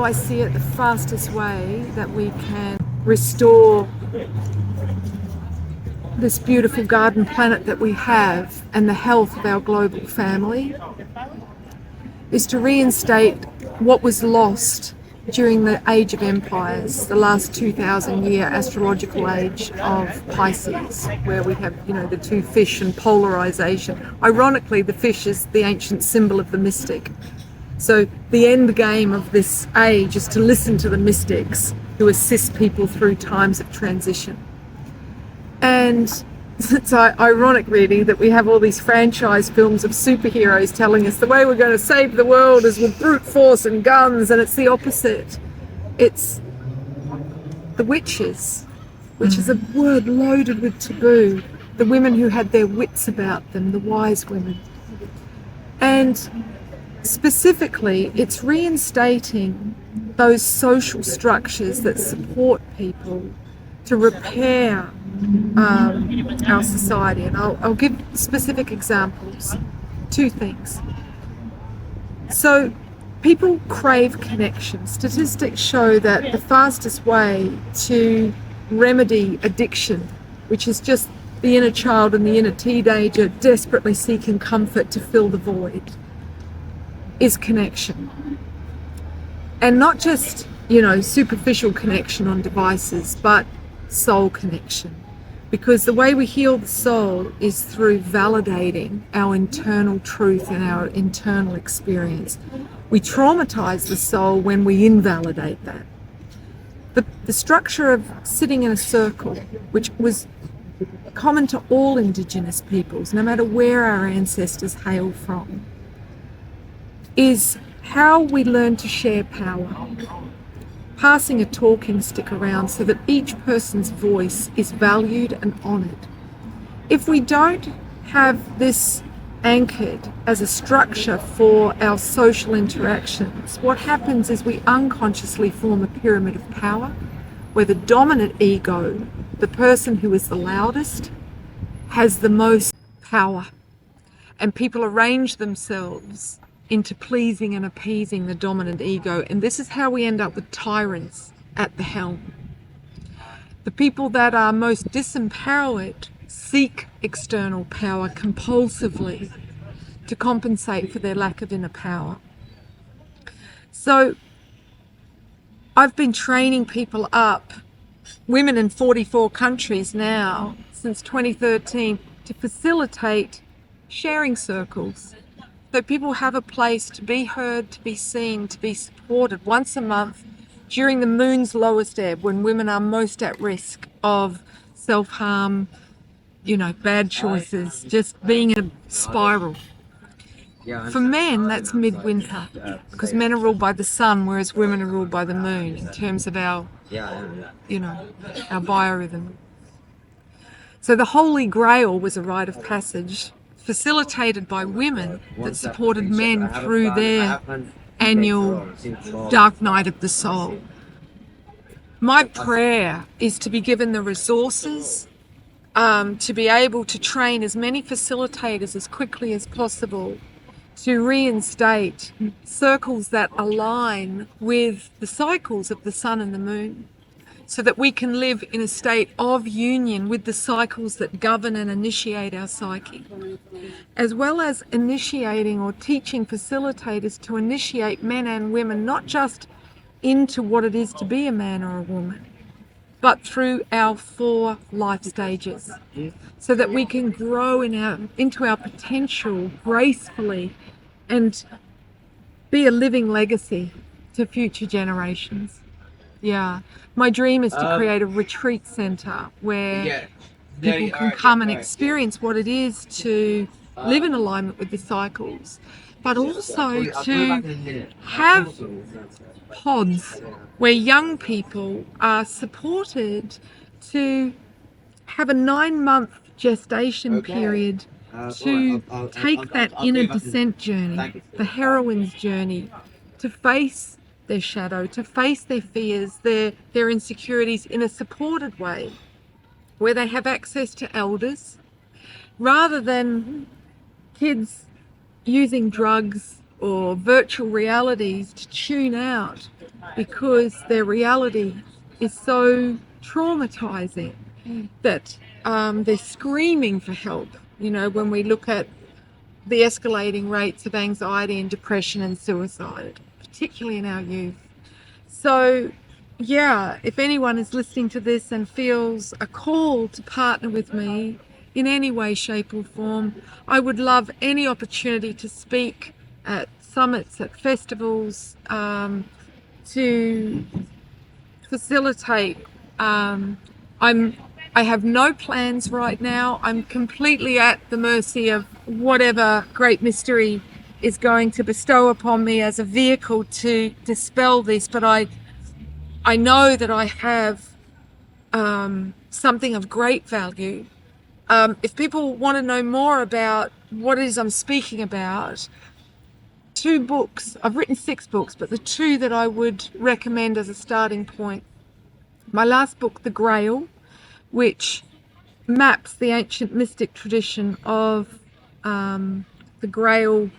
I see it, the fastest way that we can restore this beautiful garden planet that we have and the health of our global family is to reinstate what was lost during the Age of Empires, the last 2,000-year astrological age of Pisces, where we have, the two fish and polarization. Ironically, the fish is the ancient symbol of the mystic. So the end game of this age is to listen to the mystics who assist people through times of transition. And it's ironic, really, that we have all these franchise films of superheroes telling us the way we're going to save the world is with brute force and guns, and it's the opposite. It's the witches, which is a word loaded with taboo, the women who had their wits about them, the wise women. And specifically, it's reinstating those social structures that support people to repair our society. And I'll give specific examples. Two things. So people crave connection. Statistics show that the fastest way to remedy addiction, which is just the inner child and the inner teenager desperately seeking comfort to fill the void, is connection. And not just, superficial connection on devices, but soul connection. Because the way we heal the soul is through validating our internal truth and our internal experience. We traumatize the soul when we invalidate that. The structure of sitting in a circle, which was common to all Indigenous peoples, no matter where our ancestors hail from, is how we learn to share power. Passing a talking stick around so that each person's voice is valued and honoured. If we don't have this anchored as a structure for our social interactions, what happens is we unconsciously form a pyramid of power where the dominant ego, the person who is the loudest, has the most power. And people arrange themselves into pleasing and appeasing the dominant ego. And this is how we end up with tyrants at the helm. The people that are most disempowered seek external power compulsively to compensate for their lack of inner power. So I've been training people up, women in 44 countries now, since 2013, to facilitate sharing circles. So people have a place to be heard, to be seen, to be supported once a month during the moon's lowest ebb, when women are most at risk of self-harm, bad choices, just being in a spiral. For men, that's midwinter, because men are ruled by the sun, whereas women are ruled by the moon in terms of our, our biorhythm. So the Holy Grail was a rite of passage facilitated by women that supported men through their annual dark night of the soul. My prayer is to be given the resources to be able to train as many facilitators as quickly as possible to reinstate circles that align with the cycles of the sun and the moon, so that we can live in a state of union with the cycles that govern and initiate our psyche, as well as initiating or teaching facilitators to initiate men and women not just into what it is to be a man or a woman, but through our 4 life stages, so that we can grow into our potential gracefully and be a living legacy to future generations. Yeah, my dream is to create a retreat centre where people can come and experience what it is to live in alignment with the cycles, but also to have pods where young people are supported to have a 9-month gestation period to take that inner descent journey, the heroine's journey, to face their shadow, to face their fears, their insecurities in a supported way, where they have access to elders, rather than kids using drugs or virtual realities to tune out because their reality is so traumatizing that they're screaming for help. You know, when we look at the escalating rates of anxiety and depression and suicide, particularly in our youth. So, yeah, if anyone is listening to this and feels a call to partner with me in any way, shape or form, I would love any opportunity to speak at summits, at festivals, to facilitate. I have no plans right now. I'm completely at the mercy of whatever great mystery is going to bestow upon me as a vehicle to dispel this. But I know that I have something of great value. If people want to know more about what it is I'm speaking about, 2 books. I've written 6 books, but the 2 that I would recommend as a starting point. My last book, The Grail, which maps the ancient mystic tradition of the Grail,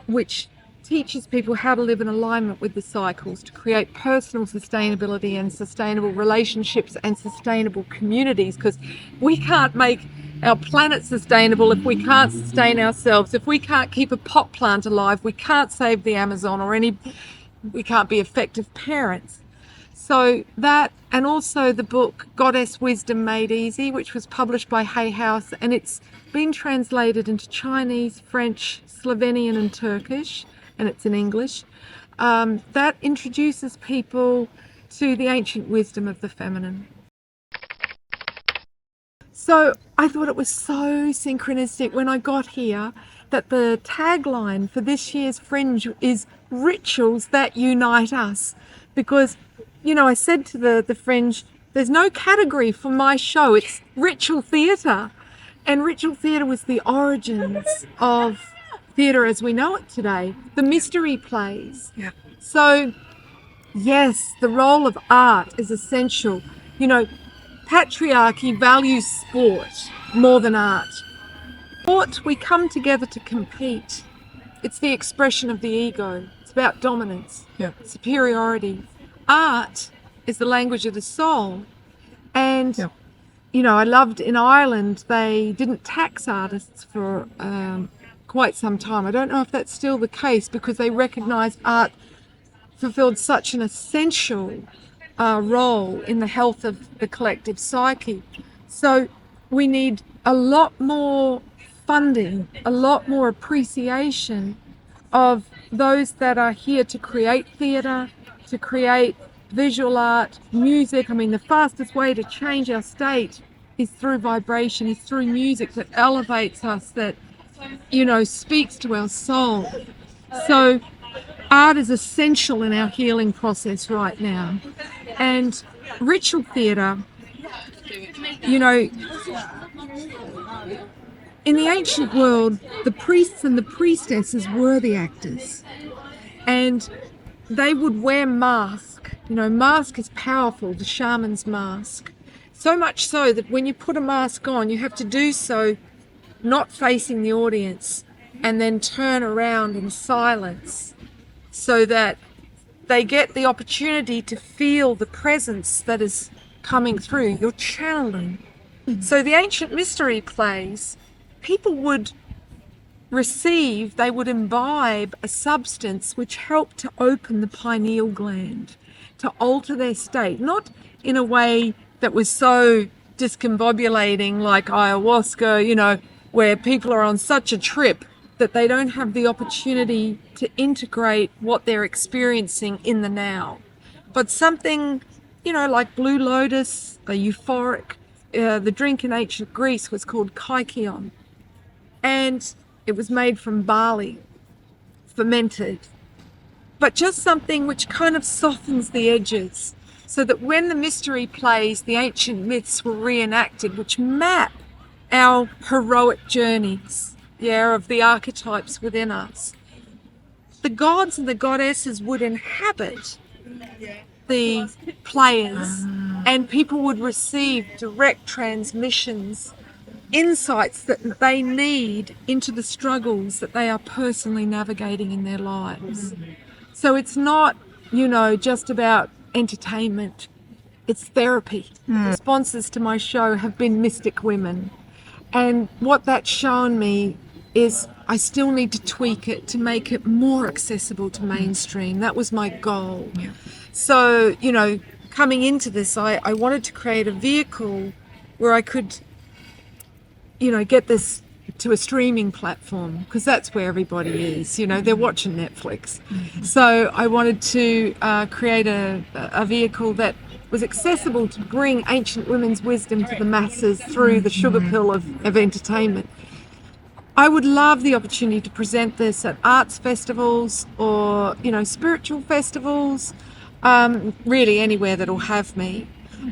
which teaches people how to live in alignment with the cycles, to create personal sustainability and sustainable relationships and sustainable communities, because we can't make our planet sustainable if we can't sustain ourselves. If we can't keep a pot plant alive, we can't save the Amazon we can't be effective parents. So that, and also the book Goddess Wisdom Made Easy, which was published by Hay House, and it's been translated into Chinese, French, Slovenian and Turkish, and it's in English. That introduces people to the ancient wisdom of the feminine. So I thought it was so synchronistic when I got here that the tagline for this year's Fringe is Rituals That Unite Us, because you know, I said to the Fringe, there's no category for my show. It's ritual theatre. And ritual theatre was the origins of theatre as we know it today, the mystery plays. Yeah. So, yes, the role of art is essential. You know, patriarchy values sport more than art. Sport, we come together to compete. It's the expression of the ego. It's about dominance, superiority. Art is the language of the soul. And, you know, I loved in Ireland, they didn't tax artists for quite some time. I don't know if that's still the case, because they recognised art fulfilled such an essential role in the health of the collective psyche. So we need a lot more funding, a lot more appreciation of those that are here to create theatre, to create visual art, music. I mean, the fastest way to change our state is through vibration, is through music that elevates us, that, you know, speaks to our soul. So art is essential in our healing process right now. And ritual theatre, you know, in the ancient world, the priests and the priestesses were the actors. And they would wear mask. You know, mask is powerful, the shaman's mask. So much so that when you put a mask on, you have to do so not facing the audience and then turn around in silence so that they get the opportunity to feel the presence that is coming through. You're channeling. So the ancient mystery plays, people would receive, they would imbibe a substance which helped to open the pineal gland, to alter their state, not in a way that was so discombobulating like ayahuasca, you know, where people are on such a trip that they don't have the opportunity to integrate what they're experiencing in the now. But something, you know, like Blue Lotus, a euphoric, the drink in ancient Greece was called kykeon. And it was made from barley, fermented, but just something which kind of softens the edges, so that when the mystery plays, the ancient myths were reenacted, which map our heroic journeys, of the archetypes within us. The gods and the goddesses would inhabit the players, and people would receive direct transmissions, insights that they need into the struggles that they are personally navigating in their lives. So it's not just about entertainment. It's therapy. The sponsors to my show have been mystic women. And what that's shown me is I still need to tweak it to make it more accessible to mainstream. That was my goal. Yeah. So, coming into this, I wanted to create a vehicle where I could, get this to a streaming platform, because that's where everybody is. They're watching Netflix. So I wanted to create a vehicle that was accessible to bring ancient women's wisdom to the masses through the sugar pill of entertainment. I would love the opportunity to present this at arts festivals or, spiritual festivals, really anywhere that'll have me.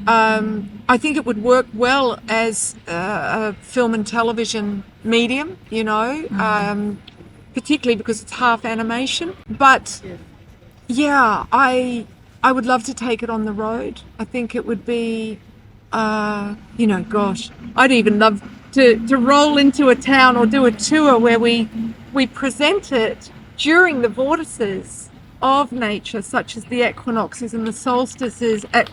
I think it would work well as a film and television medium, particularly because it's half animation. But yeah, I would love to take it on the road. I think it would be, gosh, I'd even love to roll into a town or do a tour where we present it during the vortices of nature, such as the equinoxes and the solstices, at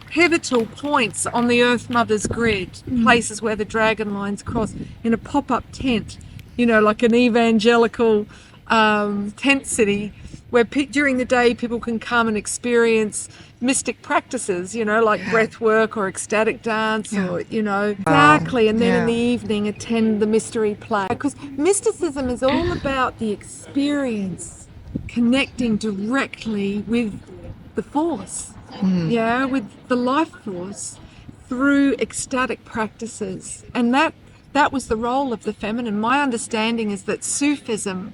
pivotal points on the Earth Mother's grid, places where the dragon lines cross, in a pop-up tent, like an evangelical tent city, where during the day people can come and experience mystic practices, like breath work or ecstatic dance, or, exactly. And then in the evening attend the mystery play. Because mysticism is all about the experience, connecting directly with the force, with the life force through ecstatic practices. And that was the role of the feminine. My understanding is that Sufism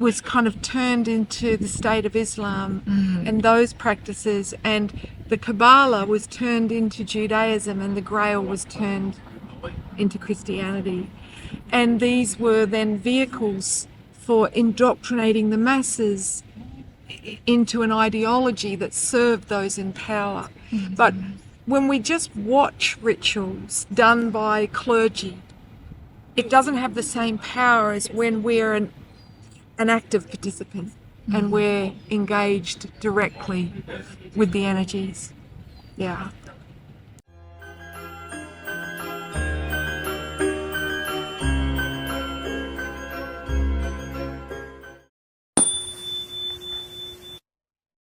was kind of turned into the state of Islam and those practices, and the Kabbalah was turned into Judaism, and the Grail was turned into Christianity. And these were then vehicles for indoctrinating the masses into an ideology that served those in power. But when we just watch rituals done by clergy, it doesn't have the same power as when we're an active participant and we're engaged directly with the energies. Yeah.